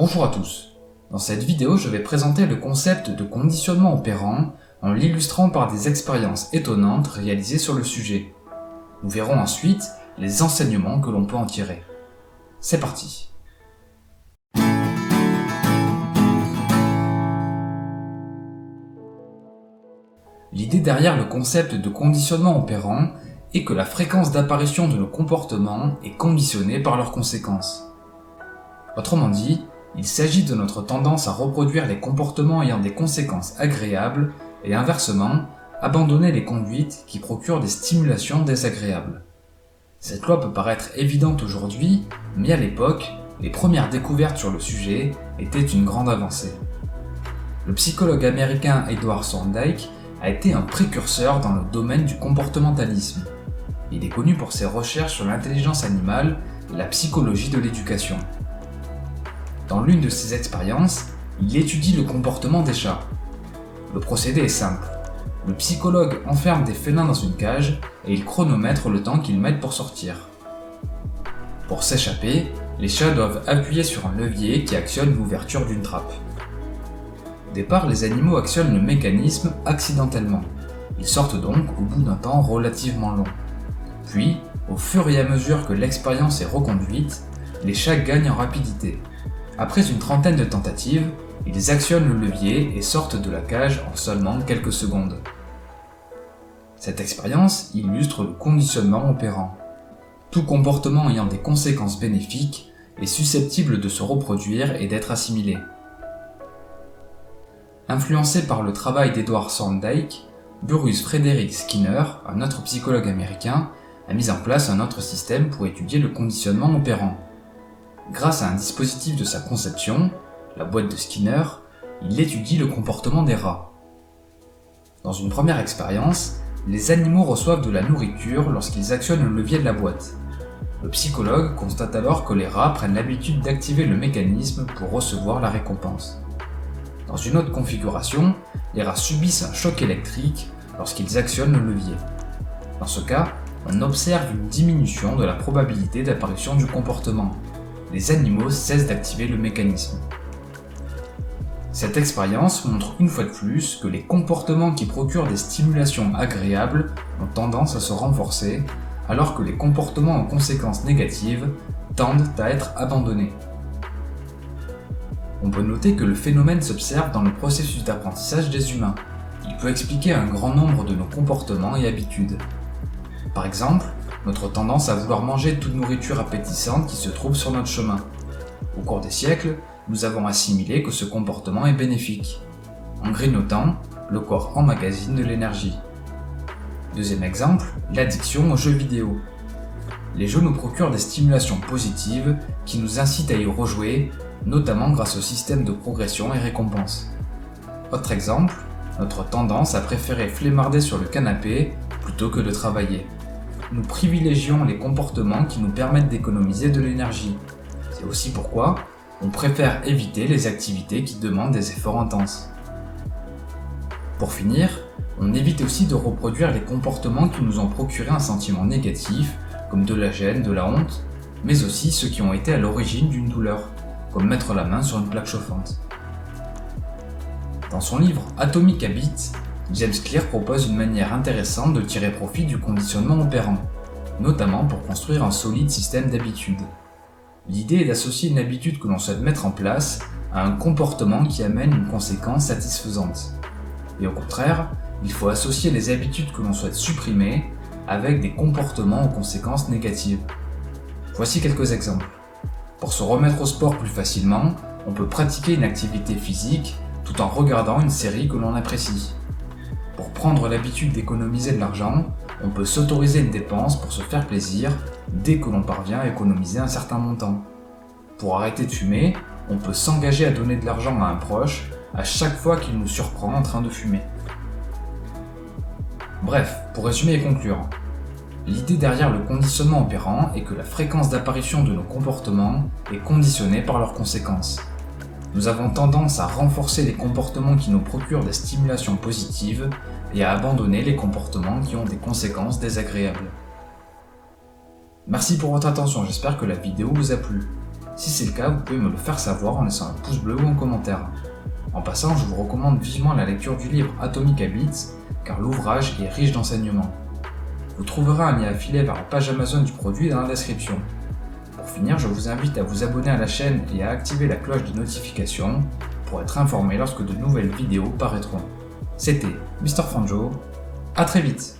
Bonjour à tous. Dans cette vidéo, je vais présenter le concept de conditionnement opérant en l'illustrant par des expériences étonnantes réalisées sur le sujet. Nous verrons ensuite les enseignements que l'on peut en tirer. C'est parti. L'idée derrière le concept de conditionnement opérant est que la fréquence d'apparition de nos comportements est conditionnée par leurs conséquences. Autrement dit, il s'agit de notre tendance à reproduire les comportements ayant des conséquences agréables et inversement, abandonner les conduites qui procurent des stimulations désagréables. Cette loi peut paraître évidente aujourd'hui, mais à l'époque, les premières découvertes sur le sujet étaient une grande avancée. Le psychologue américain Edward Thorndike a été un précurseur dans le domaine du comportementalisme. Il est connu pour ses recherches sur l'intelligence animale et la psychologie de l'éducation. Dans l'une de ses expériences, il étudie le comportement des chats. Le procédé est simple. Le psychologue enferme des félins dans une cage et il chronomètre le temps qu'ils mettent pour sortir. Pour s'échapper, les chats doivent appuyer sur un levier qui actionne l'ouverture d'une trappe. Au départ, les animaux actionnent le mécanisme accidentellement. Ils sortent donc au bout d'un temps relativement long. Puis, au fur et à mesure que l'expérience est reconduite, les chats gagnent en rapidité. Après une trentaine de tentatives, ils actionnent le levier et sortent de la cage en seulement quelques secondes. Cette expérience illustre le conditionnement opérant. Tout comportement ayant des conséquences bénéfiques est susceptible de se reproduire et d'être assimilé. Influencé par le travail d'Edward Thorndike, Bruce Frederick Skinner, un autre psychologue américain, a mis en place un autre système pour étudier le conditionnement opérant. Grâce à un dispositif de sa conception, la boîte de Skinner, il étudie le comportement des rats. Dans une première expérience, les animaux reçoivent de la nourriture lorsqu'ils actionnent le levier de la boîte. Le psychologue constate alors que les rats prennent l'habitude d'activer le mécanisme pour recevoir la récompense. Dans une autre configuration, les rats subissent un choc électrique lorsqu'ils actionnent le levier. Dans ce cas, on observe une diminution de la probabilité d'apparition du comportement. Les animaux cessent d'activer le mécanisme. Cette expérience montre une fois de plus que les comportements qui procurent des stimulations agréables ont tendance à se renforcer, alors que les comportements en conséquences négatives tendent à être abandonnés. On peut noter que le phénomène s'observe dans le processus d'apprentissage des humains. Il peut expliquer un grand nombre de nos comportements et habitudes. Par exemple, notre tendance à vouloir manger toute nourriture appétissante qui se trouve sur notre chemin. Au cours des siècles, nous avons assimilé que ce comportement est bénéfique. En grignotant, le corps emmagasine de l'énergie. Deuxième exemple, l'addiction aux jeux vidéo. Les jeux nous procurent des stimulations positives qui nous incitent à y rejouer, notamment grâce au système de progression et récompense. Autre exemple, notre tendance à préférer flemmarder sur le canapé plutôt que de travailler. Nous privilégions les comportements qui nous permettent d'économiser de l'énergie. C'est aussi pourquoi on préfère éviter les activités qui demandent des efforts intenses. Pour finir, on évite aussi de reproduire les comportements qui nous ont procuré un sentiment négatif, comme de la gêne, de la honte, mais aussi ceux qui ont été à l'origine d'une douleur, comme mettre la main sur une plaque chauffante. Dans son livre Atomic Habits, James Clear propose une manière intéressante de tirer profit du conditionnement opérant, notamment pour construire un solide système d'habitudes. L'idée est d'associer une habitude que l'on souhaite mettre en place à un comportement qui amène une conséquence satisfaisante. Et au contraire, il faut associer les habitudes que l'on souhaite supprimer avec des comportements aux conséquences négatives. Voici quelques exemples. Pour se remettre au sport plus facilement, on peut pratiquer une activité physique tout en regardant une série que l'on apprécie. Pour prendre l'habitude d'économiser de l'argent, on peut s'autoriser une dépense pour se faire plaisir dès que l'on parvient à économiser un certain montant. Pour arrêter de fumer, on peut s'engager à donner de l'argent à un proche à chaque fois qu'il nous surprend en train de fumer. Bref, pour résumer et conclure, l'idée derrière le conditionnement opérant est que la fréquence d'apparition de nos comportements est conditionnée par leurs conséquences. Nous avons tendance à renforcer les comportements qui nous procurent des stimulations positives et à abandonner les comportements qui ont des conséquences désagréables. Merci pour votre attention, j'espère que la vidéo vous a plu. Si c'est le cas, vous pouvez me le faire savoir en laissant un pouce bleu ou un commentaire. En passant, je vous recommande vivement la lecture du livre Atomic Habits, car l'ouvrage est riche d'enseignements. Vous trouverez un lien affilié vers la page Amazon du produit dans la description. Pour finir, je vous invite à vous abonner à la chaîne et à activer la cloche de notification pour être informé lorsque de nouvelles vidéos paraîtront. C'était Mr. Fanjo, à très vite.